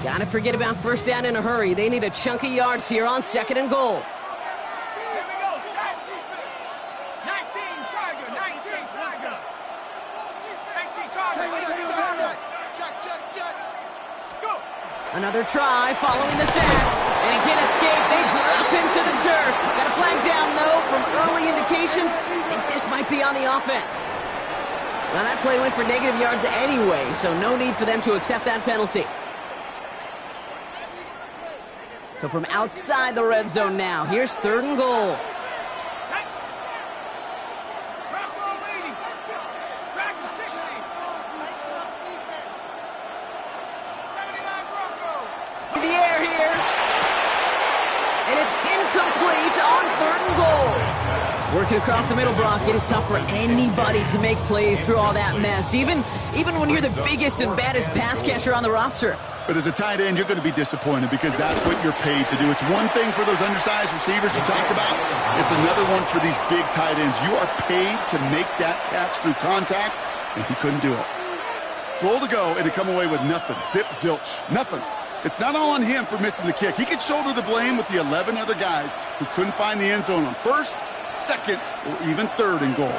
Gotta forget about first down in a hurry. They need a chunk of yards here on 2nd and goal. Here we go, set. 19, Tiger, 19, Tiger. 19, Tiger. Check. Go. Another try following the sack. And he can't escape. They drop him to the turf. Got a flag down, though, from early indications. I think this might be on the offense. Well, that play went for negative yards anyway, so no need for them to accept that penalty. So from outside the red zone now, here's 3rd and goal. The air here. And it's incomplete on 3rd and goal. Working across the middle, Brock, it is tough for anybody to make plays through all that mess, even when you're the biggest and baddest pass catcher on the roster. But as a tight end, you're going to be disappointed because that's what you're paid to do. It's one thing for those undersized receivers you talk about. It's another one for these big tight ends. You are paid to make that catch through contact, and he couldn't do it. Goal to go, and to come away with nothing. Zip, zilch, nothing. It's not all on him for missing the kick. He could shoulder the blame with the 11 other guys who couldn't find the end zone on 1st, 2nd, or even 3rd and goal.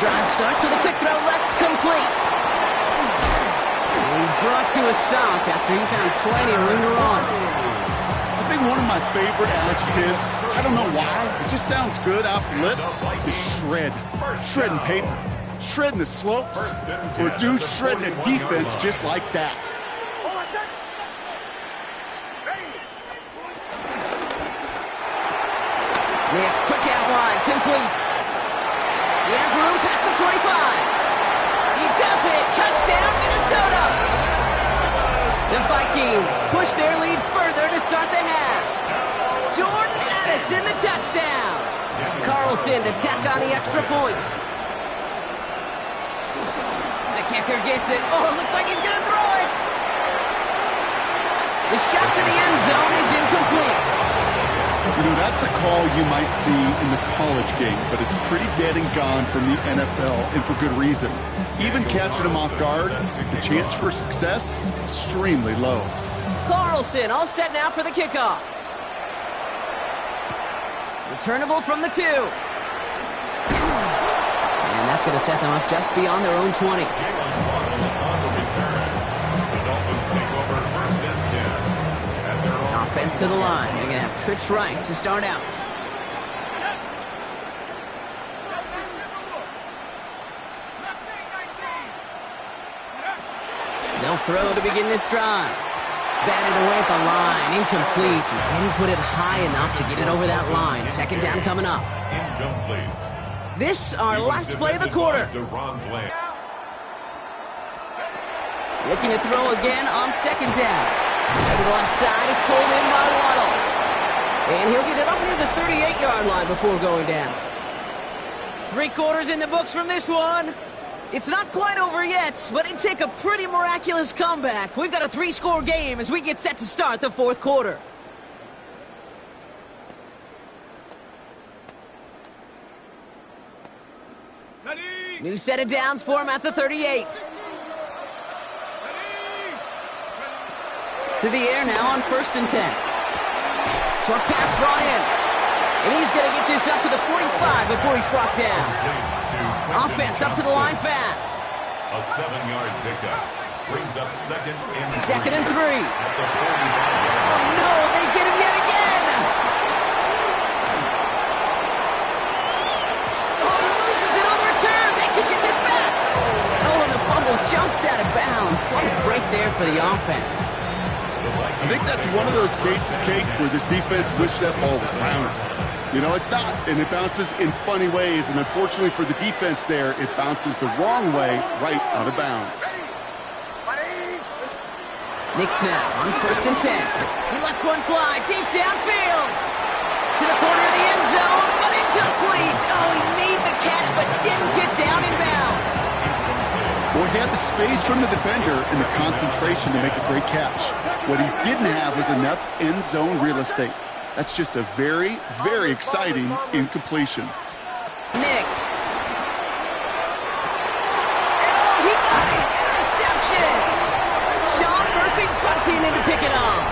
Drive start to the quick throw left, complete. And he's brought to a stop after he found plenty of room to run. I think one of my favorite adjectives, I don't know why, it just sounds good off the lips, is shred. Shredding paper, shredding the slopes, or dude shredding a defense just like that. Next, quick out wide, complete. He has room past the 25. He does it, touchdown Minnesota. The Vikings push their lead further to start the half. Jordan Addison, the touchdown. Carlson to tack on the extra point. The kicker gets it. Oh, it looks like he's going to throw it. The shot to the end zone is incomplete. You know, that's a call you might see in the college game, but it's pretty dead and gone from the NFL, and for good reason. Even catching him off guard, the chance for success, extremely low. Carlson all set now for the kickoff. Returnable from the 2. And that's going to set them up just beyond their own 20. Offense to the line. They're going to have trips right to start out. They'll throw to begin this drive. Batted away at the line. Incomplete. He didn't put it high enough to get it over that line. 2nd down coming up. Incomplete. This our last play of the quarter. Looking to throw again on 2nd down. To the left side, it's pulled in by Waddle. And he'll get it up near the 38-yard line before going down. 3 quarters in the books from this one. It's not quite over yet, but it'd take a pretty miraculous comeback. We've got a 3-score game as we get set to start the 4th quarter. New set of downs for him at the 38. To the air now on 1st and 10. Short pass brought in. And he's going to get this up to the 45 before he's brought down. Offense up to the line fast. A 7-yard pickup. Brings up 2nd and 3. 2nd and 3. At the 45-yard Oh line. no, they get him yet again. Oh, he loses it on the return. They can get this back. Oh, and the fumble jumps out of bounds. What a break there for the offense. I think that's one of those cases, Kate, where this defense wished that ball was bounced. You know, it's not, and it bounces in funny ways, and unfortunately for the defense there, it bounces the wrong way right out of bounds. Nick snap on 1st and 10. He lets one fly deep downfield. To the corner of the end zone, but incomplete. Oh, he made the catch, but didn't get down in bounds. Well, he had the space from the defender and the concentration to make a great catch. What he didn't have was enough end zone real estate. That's just a very, very exciting incompletion. Nix. And oh, he got it! Interception! Sean Murphy bunting in to pick it off.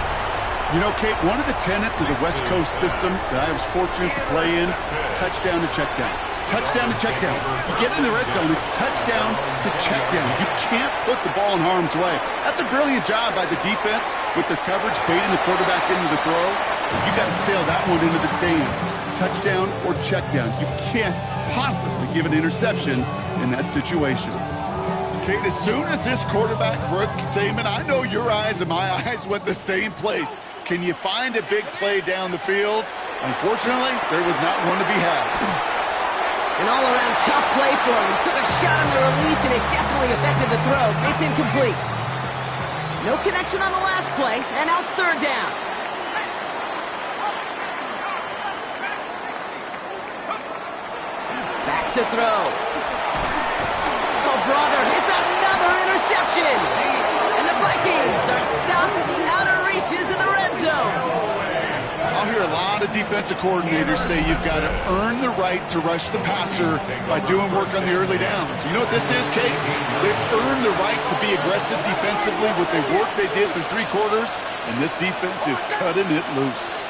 You know, Kate, one of the tenets of the West Coast system that I was fortunate to play in, touchdown to check down. Touchdown to check down. You get in the red zone, it's touchdown to check down. You can't put the ball in harm's way. That's a brilliant job by the defense with their coverage, baiting the quarterback into the throw. You got to sail that one into the stands. Touchdown or check down. You can't possibly give an interception in that situation. Kate, as soon as this quarterback broke containment, I know your eyes and my eyes went the same place. Can you find a big play down the field? Unfortunately, there was not one to be had. An all-around tough play for him. He took a shot on the release, and it definitely affected the throw. It's incomplete. No connection on the last play, and now it's third down. Back to throw. Oh, brother, it's another interception. And the Vikings are stopped in the outer reaches in the red zone. I'll hear a lot of defensive coordinators say you've got to earn the right to rush the passer by doing work on the early downs. You know what this is, Kate? They've earned the right to be aggressive defensively with the work they did through 3 quarters, and this defense is cutting it loose.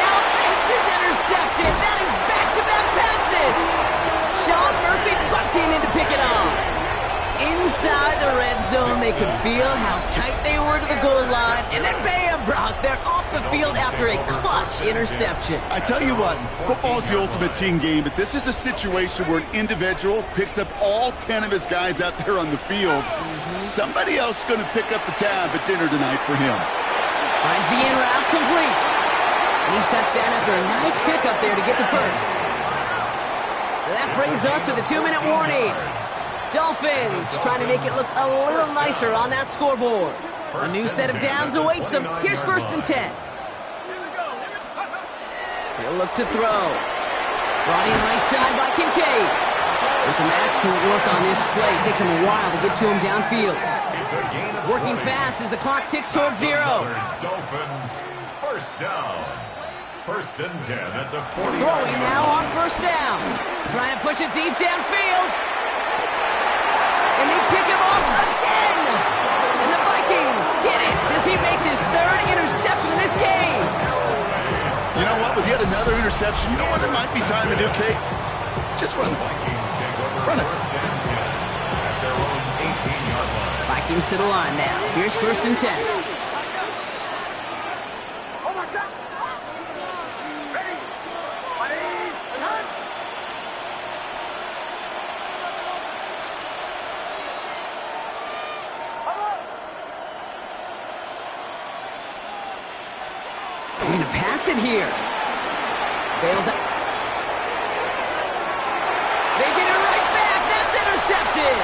Now this is intercepted. That is back-to-back passes. Sean Murphy bunting in to pick it off. Inside the red zone, they could feel how tight they were to the goal line, and then bam, Brock, they're off the field after a clutch interception. I tell you what, football is the ultimate team game, but this is a situation where an individual picks up all 10 of his guys out there on the field. Somebody else is going to pick up the tab at dinner tonight for him. Finds the in route complete. And he's touched down after a nice pickup there to get the first. So that brings us to the 2-minute warning. Dolphins trying to make it look a little nicer on that scoreboard. A new set of downs awaits them. Here's 1st and 10. He'll look to throw. Brought in right side by Kincaid. And some excellent work on this play. It takes him a while to get to him downfield. Working fast as the clock ticks towards 0. Dolphins, first down. 1st and 10 at the 40. Throwing now on 1st down. Trying to push it deep downfield. And they pick him off again. And the Vikings get it as he makes his 3rd interception in this game. You know what? With yet another interception, you know what it might be time to do, Kate? Just run the Vikings take over Run it. 1st and 10 at their own 18-yard line. Vikings to the line now. Here's 1st and 10. Going to pass it here. Bails out. They get it right back. That's intercepted.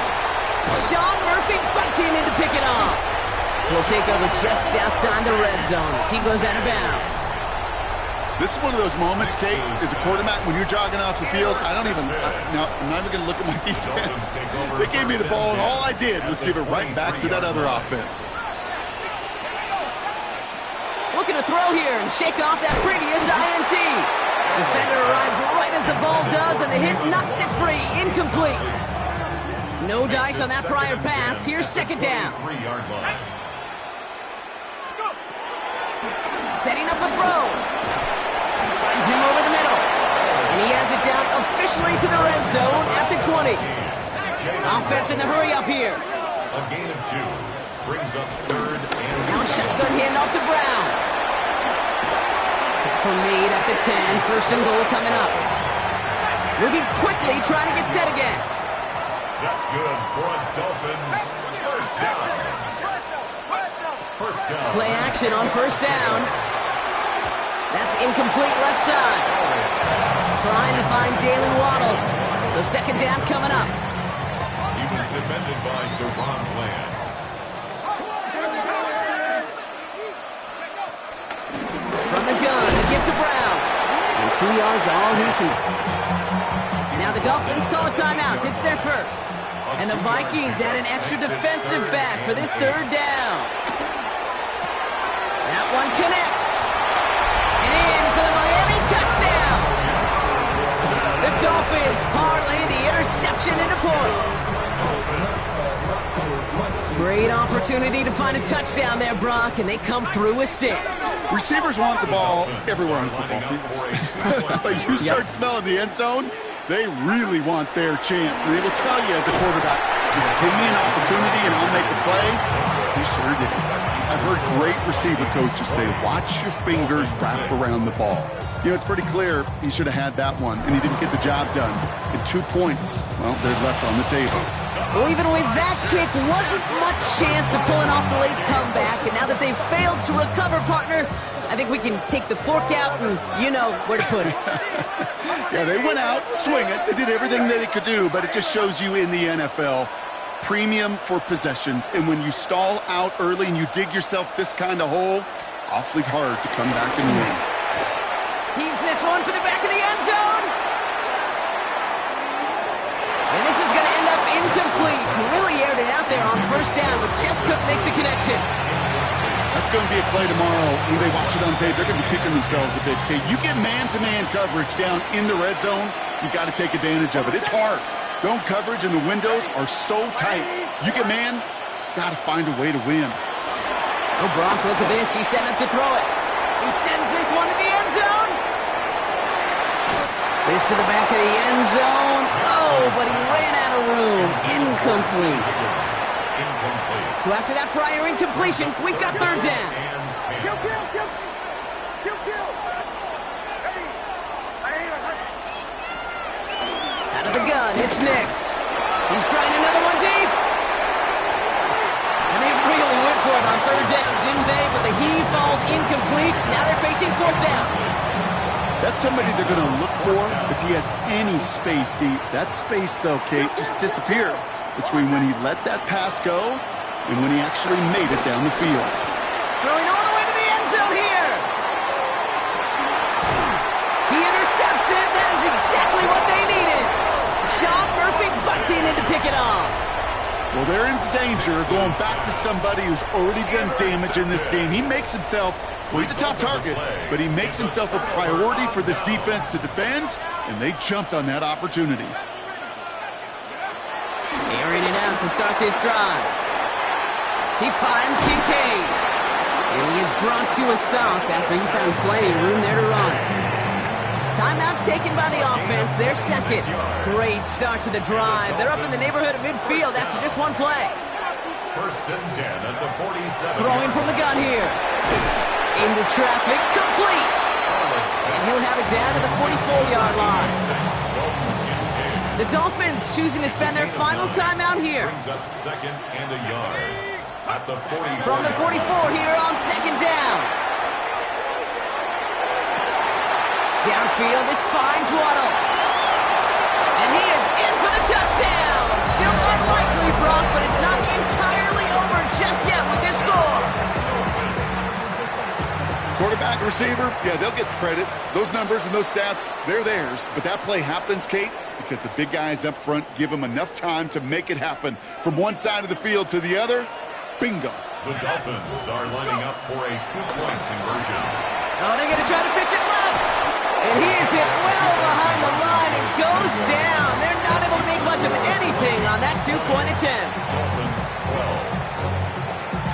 Sean Murphy bunting in to pick it off. He'll take over just outside the red zone as he goes out of bounds. This is one of those moments, Kate, as a quarterback, when you're jogging off the field, I'm not even going to look at my defense. They gave me the ball, and all I did was give it right back to that other offense. Looking to throw here and shake off that previous INT. Defender arrives right as the ball does, and the hit knocks it free. Incomplete. No dice on that prior pass. Here's 2nd down. 3-yard line. Setting up a throw. Finds him over the middle. And he has it down officially to the red zone at the 20. Offense in the hurry up here. A gain of 2 brings up 3rd and Now shotgun handoff to Brown. Tackle made at the 10. 1st and goal coming up. Moving quickly, trying to get set again. that's good for a Dolphins first down. First down. Play action on 1st down. That's incomplete left side. Trying to find Jalen Waddle. So 2nd down coming up. He was defended by Deron Bland. From the gun, to get to Brown. And 2 yards all he can. Now the Dolphins call a timeout. It's their first. And the Vikings add an extra defensive back for this 3rd down. That one connects. interception into points. Great opportunity to find a touchdown there, Brock, and they come through with 6. Receivers want the ball everywhere on football fields. But you start smelling the end zone, they really want their chance. And they will tell you as a quarterback, just give me an opportunity and I'll make a play. He sure did. I've heard great receiver coaches say, watch your fingers wrap around the ball. You know, it's pretty clear he should have had that one, and he didn't get the job done. And 2 points, well, they're left on the table. Well, even with that kick, wasn't much chance of pulling off the late comeback. And now that they've failed to recover, partner, I think we can take the fork out and you know where to put it. Yeah, they went out, swing it. They did everything that they could do, but it just shows you in the NFL, premium for possessions. And when you stall out early and you dig yourself this kind of hole, awfully hard to come back and win. Heaves this one for the back of the end zone. And this is going to end up incomplete. He really aired it out there on first down, but just couldn't make the connection. That's going to be a play tomorrow. When they watch it on tape, they're going to be kicking themselves a bit, Kate. You get man-to-man coverage down in the red zone, you got to take advantage of it. It's hard. Zone coverage and the windows are so tight. You get man, got to find a way to win. Oh, Brock, look at this. He's setting up to throw it. He sends this one to the end zone. This to the back of the end zone. Oh, but he ran out of room. Incomplete. So after that prior incompletion, we've got third down. Kill. Out of the gun, it's Nix. He's trying another one deep. And they really went for it on third down, didn't they? But the heave falls incomplete. Now they're facing fourth down. That's somebody they're going to look for if he has any space deep. That space, though, Kate, just disappeared between when he let that pass go and when he actually made it down the field. Throwing all the way to the end zone here. He intercepts it. That is exactly what they needed. Sean Murphy bunting in to pick it off. Well, they're in danger of going back to somebody who's already done damage in this game. He makes himself, well, he's a top target, but he makes himself a priority for this defense to defend, and they jumped on that opportunity. Airing it out to start this drive. He finds Kincaid. And he is brought to a stop after he found plenty of room there to run. Timeout taken by the offense, their second. Great start to the drive. They're up in the neighborhood of midfield after just one play. First and 10 at the 47. Throwing from the gun here. Into traffic, complete. And he'll have it down to the 44-yard line. The Dolphins choosing to spend their final timeout here. Brings up second and a yard at the 44. From the 44 here on second down. Downfield, this finds Waddle. And he is in for the touchdown. Still unlikely, Brock, but it's not entirely over just yet with this score. Quarterback, receiver, yeah, they'll get the credit. Those numbers and those stats, they're theirs. But that play happens, Kate, because the big guys up front give them enough time to make it happen. From one side of the field to the other, bingo. The Dolphins are lining up for a two-point conversion. Oh, they're going to try to pitch it left. And he is hit well behind the line and goes down. They're not able to make much of anything on that two-point attempt.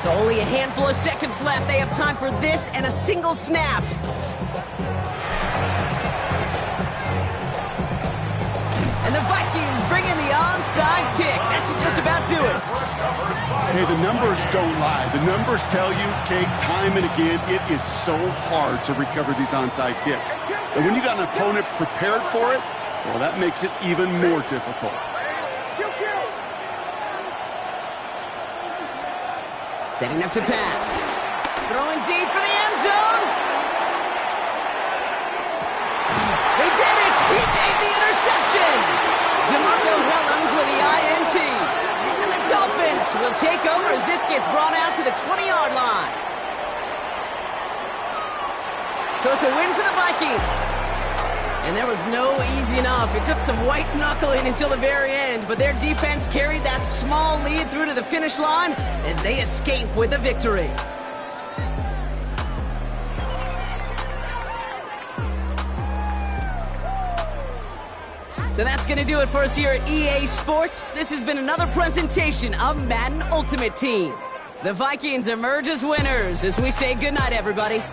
So only a handful of seconds left. They have time for this and a single snap. And the Vikings bring in the onside kick. That should just about do it. Hey, the numbers don't lie. The numbers tell you, Kate, time and again, it is so hard to recover these onside kicks. And when you got an opponent prepared for it, well, that makes it even more difficult. Setting up to pass. Throwing deep for the end zone. They did it! He made the interception! DeMarco Hellams with the INT. And the Dolphins will take over as this gets brought out to the 20-yard line. So it's a win for the Vikings. And there was no easing up. It took some white knuckling until the very end, but their defense carried that small lead through to the finish line as they escape with a victory. So that's going to do it for us here at EA Sports. This has been another presentation of Madden Ultimate Team. The Vikings emerge as winners as we say goodnight, everybody.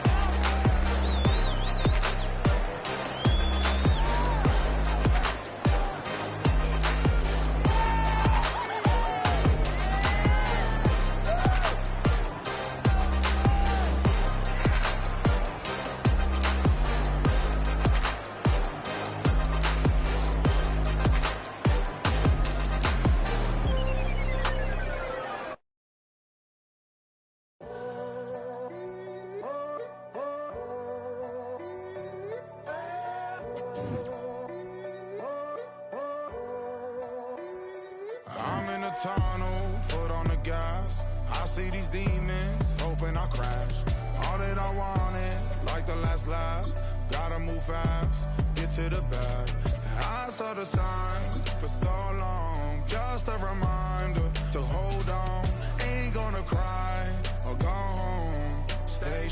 I'm in a tunnel, foot on the gas. I see these demons, hoping I crash. All that I wanted, like the last lap. Gotta move fast, get to the bag. I saw the signs for so long, just a reminder to hold on. Ain't gonna cry.